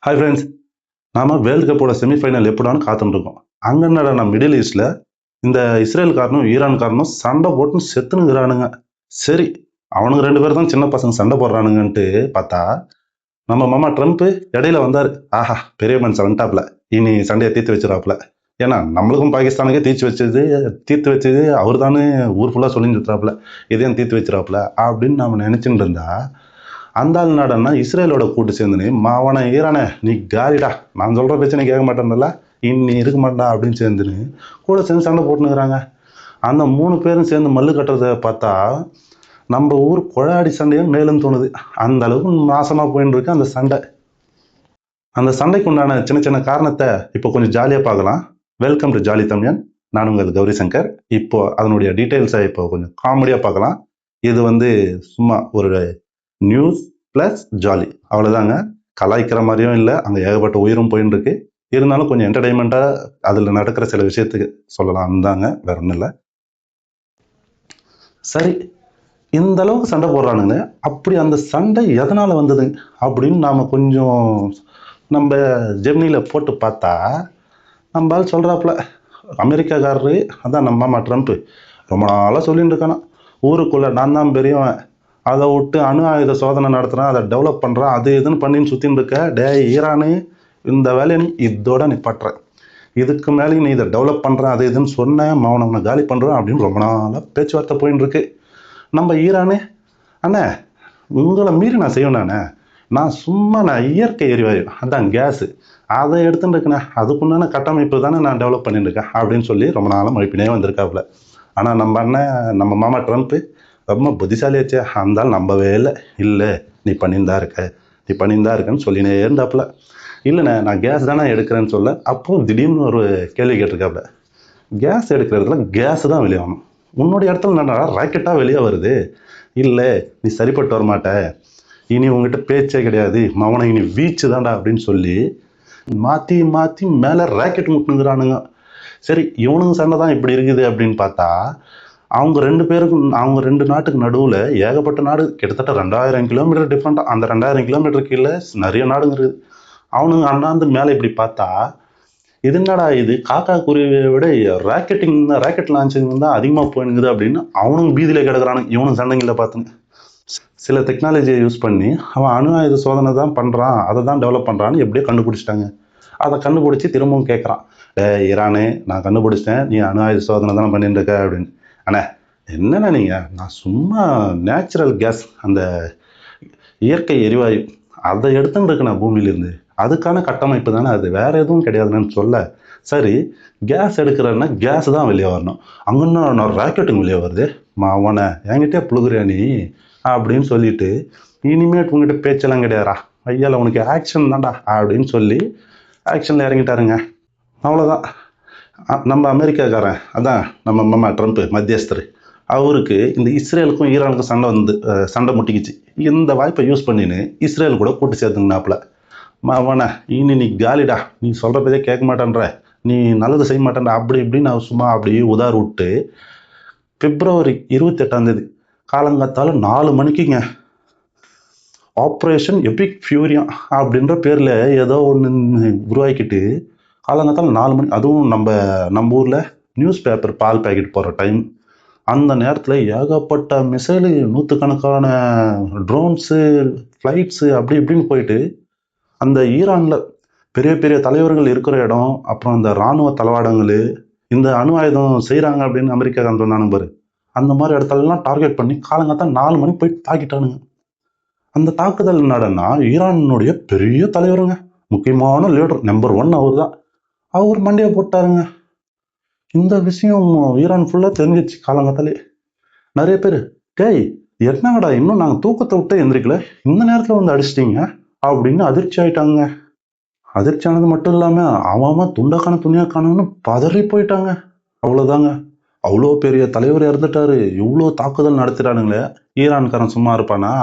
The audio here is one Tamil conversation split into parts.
Hi friends. நாம வேர்ல்டு கப்போட செமிஃபைனல் எப்படான்னு காத்துட்டு இருக்கோம். அங்கே நம்ம மிடில் ஈஸ்டில் இந்த இஸ்ரேல்காரனும் ஈரான்காரனும் சண்டை போட்டுன்னு செத்துனுங்கிறானுங்க. சரி, அவனுங்க ரெண்டு பேரும் தான் சின்ன பசங்க சண்டை போடுறானுங்கன்ட்டு பார்த்தா நம்ம மாமா ட்ரம்ப் இடையில வந்தார். ஆஹா, பெரிய மனுஷன் வந்துட்டாப்ல, இனி சண்டையை தீர்த்து வச்சிடாப்ல. ஏன்னா நம்மளுக்கும் பாகிஸ்தானுக்கே தீர்த்து வச்சது அவர் தானே ஊர் ஃபுல்லாக சொல்லி சுத்துறாப்புல, இதையும் தீர்த்து வச்சிடாப்ல அப்படின்னு நம்ம நினைச்சுட்டு இருந்தா அந்த ஆள் நாடன்னா இஸ்ரேலோட கூட்டு சேர்ந்துன்னு மாவன ஈரானே நீ காலிடா, நான் சொல்ற பிரச்சனை கேட்க மாட்டேன்ல, இன்னி இருக்க மாட்டா அப்படின்னு சேர்ந்துன்னு கூட சேர்ந்து சண்டை போட்டுனுக்குறாங்க. அந்த 3 பேரும் சேர்ந்து மல்லு கட்டுறத பார்த்தா நம்ம ஊர் கொழாடி சண்டையும் மேலும் தோணுது. அந்த அளவுக்கு நாசமா போயின்னு இருக்கு அந்த சண்டை. அந்த சண்டைக்கு உண்டான சின்ன சின்ன காரணத்தை இப்போ கொஞ்சம் ஜாலியா பார்க்கலாம். வெல்கம் டு ஜாலி தமிழன். நான் உங்கள் கௌரி சங்கர். இப்போ அதனுடைய டீட்டெயில்ஸை இப்போ கொஞ்சம் காமெடியா பார்க்கலாம். இது சும்மா ஒரு நியூஸ் பிளஸ் ஜாலி, அவ்வளோதாங்க. கலாய்க்கிற மாதிரியும் இல்லை, அங்கே ஏகப்பட்ட உயிரும் போயின்னு இருக்கு. இருந்தாலும் கொஞ்சம் என்டர்டைன்மெண்ட்டாக அதில் நடக்கிற சில விஷயத்துக்கு சொல்லலாம் தாங்க, வேற ஒன்றும் இல்லை. சரி, இந்த அளவுக்கு சண்டை போடுறானுங்க. அப்படி அந்த சண்டை எதனால் வந்தது அப்படின்னு நாம் கொஞ்சம் நம்ம ஜெமினியில் போட்டு பார்த்தா நம்ம ஆள் சொல்கிறாப்புல, அமெரிக்காக்காரரு அதான் நம்ம மாமா ட்ரம்ப் ரொம்ப நாளாக சொல்லிட்டு இருக்கானா, ஊருக்குள்ளே நான் தான் பெரியவன், அதை விட்டு அணு ஆயுத சோதனை நடத்துகிறான், அதை டெவலப் பண்ணுறான், அது இதுன்னு பண்ணின்னு சுற்றின்னு இருக்க. டே ஈரானு, இந்த வேலையை நீ இதோட நிப்பாட்டுற, இதுக்கு மேலே நீ இதை டெவலப் பண்ணுற அது இதுன்னு சொன்னேன், மௌனவனை காலி பண்ணுறான் அப்படின்னு ரொம்ப நாளாக பேச்சுவார்த்தை போயின்னு இருக்கு. நம்ம ஈரானு, அண்ணே உங்களை மீறி நான் செய்வேண்ணே, நான் இயற்கை எரிவாயு அதான் கேஸு அதை எடுத்துட்டு இருக்கேண்ணே, அதுக்குண்டான கட்டமைப்பு தானே நான் டெவலப் பண்ணிட்டு இருக்கேன் அப்படின்னு சொல்லி ரொம்ப நாளாக மழுப்பினே வந்திருக்காப்புல. ஆனால் நம்ம அண்ணன் நம்ம மாமா ட்ரம்ப்பு ரொம்ப புத்திசாலியாச்சே, அந்த நம்பவே இல்லை நீ பண்ணியிருந்தா இருக்கன்னு சொல்லினே இருந்தாப்புல. இல்லைண்ணே நான் கேஸ் தானே எடுக்கிறேன்னு சொல்ல, அப்போ திடீர்னு ஒரு கேள்வி கேட்டிருக்காப்புல, கேஸ் எடுக்கிற இடத்துல கேஸ் தான் வெளியாகணும், உன்னுடைய இடத்துல நான் ராக்கெட்டாக வெளியே வருது, இல்லை நீ சரிப்பட்டு வரமாட்ட, இனி உங்ககிட்ட பேச்சே கிடையாது, மவனை இனி வீச்சு தான்டா அப்படின்னு சொல்லி மாற்றி மாற்றி மேலே ராக்கெட் முட்டுனுங்கிறானுங்க. சரி, இவனுங்க சண்டை தான் இப்படி இருக்குது அப்படின்னு பார்த்தா அவங்க ரெண்டு நாட்டுக்கு நடுவில் ஏகப்பட்ட நாடு, கிட்டத்தட்ட 2000 கிலோமீட்டர் டிஃப்ரெண்ட்டாக. அந்த 2000 கிலோமீட்டர் கீழே நிறைய நாடுங்க இருக்குது. அவனுங்க அண்ணாந்து மேலே இப்படி பார்த்தா இது என்னடா இது, காக்கா குருவியை விட ராக்கெட் லான்ச்சிங் தான் அதிகமாக போயினுங்குது அப்படின்னு அவனுங்க பீதியில் கிடக்குறானுங்க. இவனுங்க சண்டைங்களில் பார்த்துங்க சில டெக்னாலஜியை யூஸ் பண்ணி அவன் அணு ஆயுத சோதனை தான் பண்ணுறான், அதை தான் டெவலப் பண்ணுறான்னு எப்படியோ கண்டுபிடிச்சிட்டாங்க. அதை கண்டுபிடிச்சி திரும்பவும் கேட்குறான், ஈரானே நான் கண்டுபிடிச்சிட்டேன், நீ அணு ஆயுத சோதனை தான் பண்ணிட்டு இருக்க அப்படின்னு. அண்ணே என்னண்ணா நீங்கள், நான் சும்மா நேச்சுரல் கேஸ், அந்த இயற்கை எரிவாயு அதை எடுத்துன்னு இருக்கேன் பூமியிலிருந்து, அதுக்கான கட்டமைப்பு தானே அது, வேற எதுவும் கிடையாதுன்னு சொல்ல, சரி கேஸ் எடுக்கிறன்னா கேஸ் தான் வெளியே வரணும், அங்கன்னா நான் ராக்கெட்டுங்க வெளியே வருது, அவனை என்கிட்டே புழுகுறியா நீ அப்படின்னு சொல்லிட்டு, இனிமேட்டு உங்ககிட்ட பேச்செல்லாம் கிடையாதா ஐயால, உனக்கு ஆக்ஷன் தான்டா அப்படின்னு சொல்லி ஆக்ஷனில் இறங்கிட்டாருங்க. அவ்வளோதான். நம்ம அமெரிக்காக்காரன் அதான் நம்ம மாமா ட்ரம்ப் மத்தியஸ்தர், அவருக்கு இந்த இஸ்ரேலுக்கும் ஈரானுக்கும் சண்டை முட்டிக்கிச்சு. இந்த வாய்ப்பை யூஸ் பண்ணின்னு இஸ்ரேல் கூட கூட்டு சேர்த்துங்கனாப்புல, மாவன இனி நீ காலிடா, நீ சொல்கிற பேரே கேட்க மாட்டேன்ற, நீ நல்லது செய்ய மாட்டேன்ற அப்படி இப்படின்னு நான் சும்மா அப்படியே உதார் விட்டு பிப்ரவரி 28 காலங்காத்தால 4 மணிக்குங்க ஆப்ரேஷன் எபிக் ஃபியூரியா அப்படின்ற பேரில் ஏதோ ஒன்று உருவாக்கிட்டு காலங்காத்தால 4 மணி, அதுவும் நம்ம ஊரில் நியூஸ் பேப்பர் பால் பேக்கெட் போகிற டைம், அந்த நேரத்தில் ஏகப்பட்ட மிசைலு, நூற்றுக்கணக்கான ட்ரோன்ஸு, ஃப்ளைட்ஸு அப்படி இப்படின்னு போயிட்டு அந்த ஈரானில் பெரிய பெரிய தலைவர்கள் இருக்கிற இடம், அப்புறம் அந்த இராணுவ தளவாடங்கள், இந்த அணு ஆயுதம் செய்கிறாங்க அப்படின்னு அமெரிக்கா சொன்னானுங்க பாரு, அந்த மாதிரி இடத்துலலாம் டார்கெட் பண்ணி காலங்காத்தால் 4 மணிக்கு போயிட்டு தாக்கிட்டானுங்க. அந்த தாக்குதல் என்னடனா ஈரானுடைய பெரிய தலைவருங்க, முக்கியமான லீடர் நம்பர் 1 அவர் தான், அவர் மண்டையை போட்டாருங்க. இந்த விஷயம் ஈரான் ஃபுல்லாக தெரிஞ்சிச்சு காலங்காத்தாலே. நிறைய பேர், டேய் என்னங்கடா இன்னும் நாங்கள் தூக்கத்தை விட்டு எந்திரிக்கல, இந்த நேரத்தில் வந்து அடிச்சிட்டிங்க அப்படின்னு அதிர்ச்சி ஆயிட்டாங்க. அதிர்ச்சி ஆனது மட்டும் இல்லாமல் அவன் துண்டாக்கான பதறி போயிட்டாங்க. அவ்வளோதாங்க, அவ்வளோ பெரிய தலைவர் இறந்துட்டாரு, இவ்வளோ தாக்குதல் நடத்துகிறானுங்களே, ஈரான்காரன் சும்மா இருப்பானா?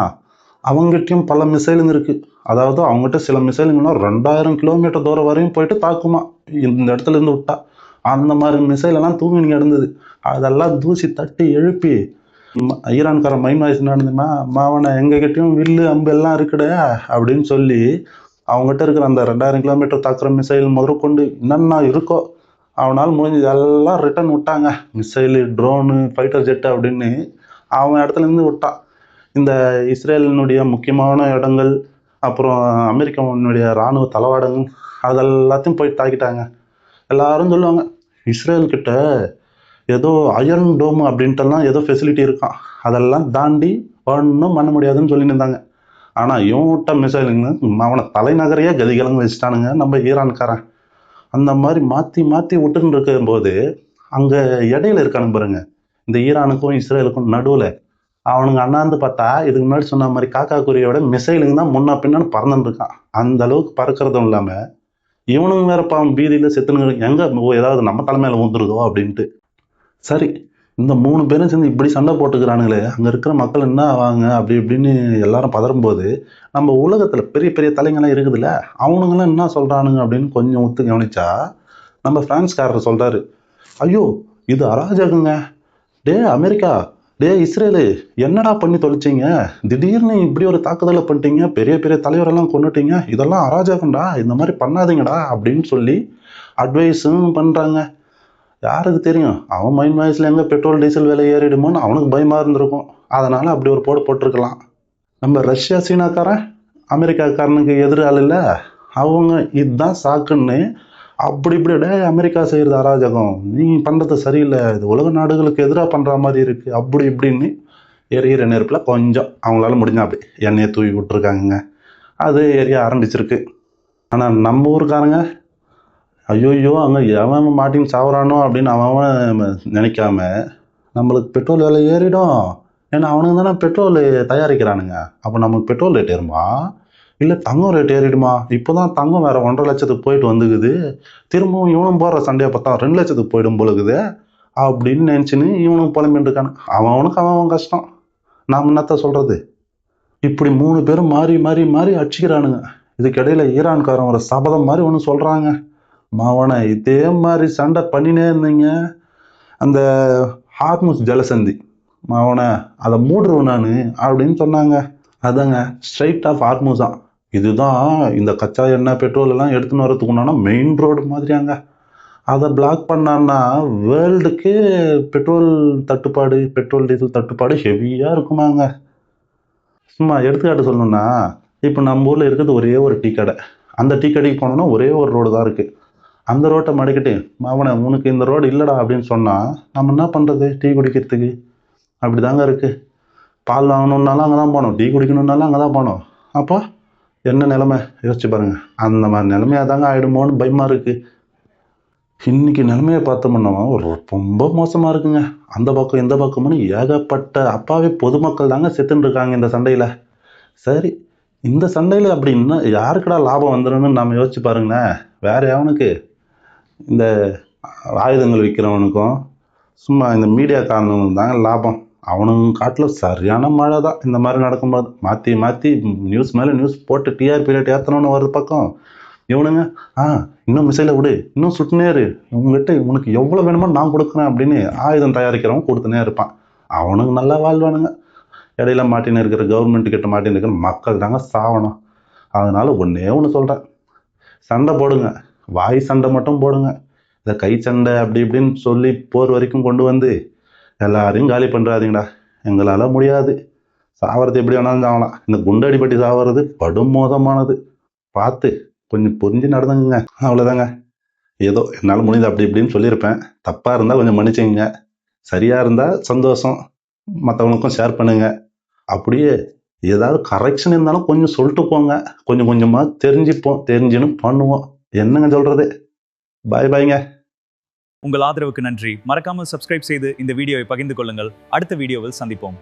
அவங்ககிட்டயும் பல மிசைலுங்க இருக்கு. அதாவது அவங்ககிட்ட சில மிசைலுங்கன்னா 2000 கிலோமீட்டர் தூரம் வரையும் போயிட்டு தாக்குமா இந்த இடத்துல இருந்து விட்டா. அந்த மாதிரி மிசைல் எல்லாம் தூங்கி இருந்தது. அதெல்லாம் தூசி தட்டி எழுப்பி ஈரான்கார மைண்ட் வாய்ஸ் நடந்துமா, மாவனை எங்ககிட்டயும் வில்லு அம்பு எல்லாம் இருக்குட அப்படின்னு சொல்லி அவங்ககிட்ட இருக்கிற அந்த 2000 கிலோமீட்டர் தாக்குற மிசைல் முதற்கொண்டு என்னென்ன இருக்கோ அவனால் முடிஞ்சது எல்லாம் ரிட்டர்ன் விட்டாங்க. மிசைலு, ட்ரோனு, ஃபைட்டர் ஜெட்டு அப்படின்னு அவன் இடத்துல இருந்து விட்டான். இந்த இஸ்ரேலினுடைய முக்கியமான இடங்கள், அப்புறம் அமெரிக்காவினுடைய இராணுவ தளவாடங்கள் அதெல்லாத்தையும் போய் தாக்கிட்டாங்க. எல்லாரும் சொல்லுவாங்க, இஸ்ரேல் கிட்ட ஏதோ அயர்ன் டோம் அப்படின்ட்டுலாம் ஏதோ ஃபெசிலிட்டி இருக்கான், அதெல்லாம் தாண்டி ஒன்றும் பண்ண முடியாதுன்னு சொல்லிட்டு இருந்தாங்க. ஆனால் இவன் விட்ட மிசைலுங்க அவனை தலைநகரையே கதிகலங்க வச்சுட்டானுங்க நம்ம ஈரான்காரன். அந்த மாதிரி மாற்றி மாற்றி விட்டுன்னு இருக்கும் போது அங்கே இடையில இருக்கானுங்க பாருங்க, இந்த ஈரானுக்கும் இஸ்ரேலுக்கும் நடுவில் அவனுங்க அண்ணாந்து பார்த்தா இதுக்கு முன்னாடி சொன்ன மாதிரி காக்கா குருவியோட மிசைலுங்க தான் முன்னா பின்னான்னு பறந்துட்டு இருக்கான். அந்த அளவுக்கு பறக்கிறதும் இல்லாமல் இவனுங்க வேற பாவம் பீதியில் செத்துனுங்க, எங்கே ஏதாவது நம்ம தலைமையில ஊந்துருதோ அப்படின்ட்டு. சரி, இந்த 3 பேரும் சேர்ந்து இப்படி சண்டை போட்டுக்கிறானுங்களே, அங்கே இருக்கிற மக்கள் என்ன ஆவாங்க அப்படி இப்படின்னு எல்லாரும் பதறும்போது நம்ம உலகத்தில் பெரிய பெரிய தலைங்கள்லாம் இருக்குதுல்ல, அவனுங்களாம் என்ன சொல்கிறானுங்க அப்படின்னு கொஞ்சம் ஒத்து கவனிச்சா நம்ம பிரான்ஸ்காரர் சொல்கிறாரு, ஐயோ இது அராஜகங்க, டே அமெரிக்கா, டே இஸ்ரேலு, என்னடா பண்ணி தொலைச்சிங்க, திடீர்னு இப்படி ஒரு தாக்குதலை பண்ணிட்டீங்க, பெரிய பெரிய தலைவரெல்லாம் கொண்டுட்டீங்க, இதெல்லாம் அராஜகம்டா, இந்த மாதிரி பண்ணாதீங்கடா அப்படின்னு சொல்லி அட்வைஸும் பண்ணுறாங்க. யாருக்கு தெரியும், அவன் மைண்ட் வாய்ஸில் எங்கே பெட்ரோல் டீசல் விலை ஏறிடுமோன்னு அவனுக்கு பயமாக இருந்திருக்கும். அதனால் அப்படி ஒரு போடு போட்டிருக்கலாம். நம்ம ரஷ்யா சீனாக்காரன் அமெரிக்காக்காரனுக்கு எதிரால் இல்லை, அவங்க இதுதான் சாக்குன்னு அப்படி இப்படி டே அமெரிக்கா செய்கிறது அராஜகம், நீ பண்ணுறது சரியில்லை, இது உலக நாடுகளுக்கு எதிராக பண்ணுற மாதிரி இருக்குது அப்படி இப்படின்னு எரியிற நெருப்பில் கொஞ்சம் அவங்களால முடிஞ்சா அப்படி எண்ணெயை தூவி விட்டுருக்காங்க. அது எரிய ஆரம்பிச்சிருக்கு. ஆனால் நம்ம ஊருக்காரங்க ஐயோ அங்கே எவன் மாட்டின்னு சாவறானோ அப்படின்னு அவன் நினைக்காம நம்மளுக்கு பெட்ரோல் விலை ஏறிடும், ஏன்னா அவனுங்க தானே பெட்ரோல் தயாரிக்கிறானுங்க, அப்போ நமக்கு பெட்ரோல் ரேட் ஏறுமா இல்லை தங்கம் ரேட் ஏறிடுமா? இப்போ தான் தங்கம் வேறு 1.5 லட்சத்துக்கு போயிட்டு வந்துக்குது, திரும்பவும் இவனும் போடுற சண்டையை பார்த்தா 2 லட்சத்துக்கு போயிடும் போலுக்குது அப்படின்னு நினச்சின்னு இவனுக்கு புலம்பின்னு இருக்கானு. அவனுக்கு அவன் கஷ்டம், நாம் என்னத்த சொல்கிறது. இப்படி 3 பேரும் மாறி மாறி மாறி அடிச்சுக்கிறானுங்க. இதுக்கிடையில் ஈரான்காரன் ஒரு சபதம் மாதிரி ஒன்று சொல்கிறாங்க, மாவனை இதே மாதிரி சண்டை பண்ணினே இருந்தீங்க, அந்த ஹார்முஸ் ஜலசந்தி மாவனை அதை மூடுருவேன் நான் அப்படின்னு சொன்னாங்க. அதாங்க ஸ்ட்ரைட் ஆஃப் ஹார்முஸா, இதுதான் இந்த கச்சா எண்ணெய் பெட்ரோல் எல்லாம் எடுத்துன்னு வரதுக்கு உண்டான மெயின் ரோடு மாதிரியாங்க. அதை பிளாக் பண்ணான்னா வேர்ல்டுக்கே பெட்ரோல் தட்டுப்பாடு, பெட்ரோல் டீசல் தட்டுப்பாடு ஹெவியாக இருக்குமாங்க. சும்மா எடுத்துக்காட்டு சொல்லணும்னா, இப்போ நம்ம ஊரில் இருக்கிறது ஒரே ஒரு டீ கடை, அந்த டீ கடைக்கு போனோன்னா ஒரே ஒரு ரோடு தான் இருக்குது. அந்த ரோட்டை மடிக்கிட்டு மாவனை உனக்கு இந்த ரோடு இல்லைடா அப்படின்னு சொன்னால் நம்ம என்ன பண்ணுறது டீ குடிக்கிறதுக்கு? அப்படி தாங்க இருக்குது. பால் வாங்கணுன்னாலும் அங்கே தான் போகணும், டீ குடிக்கணுன்னாலும் அங்கே தான் போகணும். அப்போ என்ன நிலைமை யோசிச்சு பாருங்க. அந்த மாதிரி நிலைமையாக தாங்க ஆகிடுமோன்னு பயமாக இருக்குது. இன்னைக்கு நிலைமையை பார்த்தோம்னா ரொம்ப மோசமாக இருக்குங்க. அந்த பக்கம் இந்த பக்கம்னு ஏகப்பட்ட அப்பாவே பொதுமக்கள் தாங்க செத்துன்னு இருக்காங்க இந்த சண்டையில். சரி, இந்த சண்டையில் அப்படி இன்னும் யாருக்குடா லாபம் வந்துடும்னு நம்ம யோசிச்சு பாருங்களேன். வேற எவனுக்கு? இந்த ஆயுதங்கள் விற்கிறவனுக்கும் சும்மா இந்த மீடியாக்காரனுக்கும் தாங்க லாபம். அவனுங்க காட்டில் சரியான மழை தான் இந்த மாதிரி நடக்கும்போது மாற்றி மாற்றி நியூஸ் மேலே நியூஸ் போட்டு டிஆர்பி ரேட் ஏற்றணும்னு ஒரு பக்கம், இவனுங்க இன்னும் மிசைலை விடு, இன்னும் சுட்டுனேரு, உங்ககிட்ட உனக்கு எவ்வளோ வேணுமோ நான் கொடுக்குறேன் அப்படின்னு ஆயுதம் தயாரிக்கிறவன் கொடுத்துனே இருப்பான். அவனுங்க நல்லா வாழ்வானுங்க. இடையில மாட்டின்னு இருக்கிற கவர்மெண்ட் கிட்ட மாட்டின்னு இருக்கிற மக்கள் தாங்க சாவணும். அதனால ஒன்றே ஒன்று சொல்கிறேன், சண்டை போடுங்க, வாய் சண்டை மட்டும் போடுங்க. இந்த கை சண்டை அப்படி இப்படின்னு சொல்லி போர் வரைக்கும் கொண்டு வந்து எல்லாரையும் காலி பண்ணுறாதீங்கடா, எங்களால் முடியாது. சாவறது எப்படி வேணாலும் சாவலாம், இந்த குண்டடிப்பட்டி சாவறது படும் மோசமானது. பார்த்து கொஞ்சம் புரிஞ்சு நடந்துங்க. அவ்வளோதாங்க. ஏதோ என்னால் முடியுது அப்படி இப்படின்னு சொல்லியிருப்பேன். தப்பாக இருந்தால் கொஞ்சம் மன்னிச்சுங்க, சரியாக இருந்தால் சந்தோஷம், மற்றவங்களுக்கும் ஷேர் பண்ணுங்க. அப்படியே ஏதாவது கரெக்ஷன் இருந்தாலும் கொஞ்சம் சொல்லிட்டு போங்க, கொஞ்சம் கொஞ்சமாக தெரிஞ்சுப்போம், தெரிஞ்சுன்னு பண்ணுவோம். என்னங்க சொல்கிறது. பாய் பாய்ங்க. உங்கள் ஆதரவுக்கு நன்றி. மறக்காமல் சப்ஸ்கிரைப் செய்து இந்த வீடியோவை பகிர்ந்து கொள்ளுங்கள். அடுத்த வீடியோவில் சந்திப்போம்.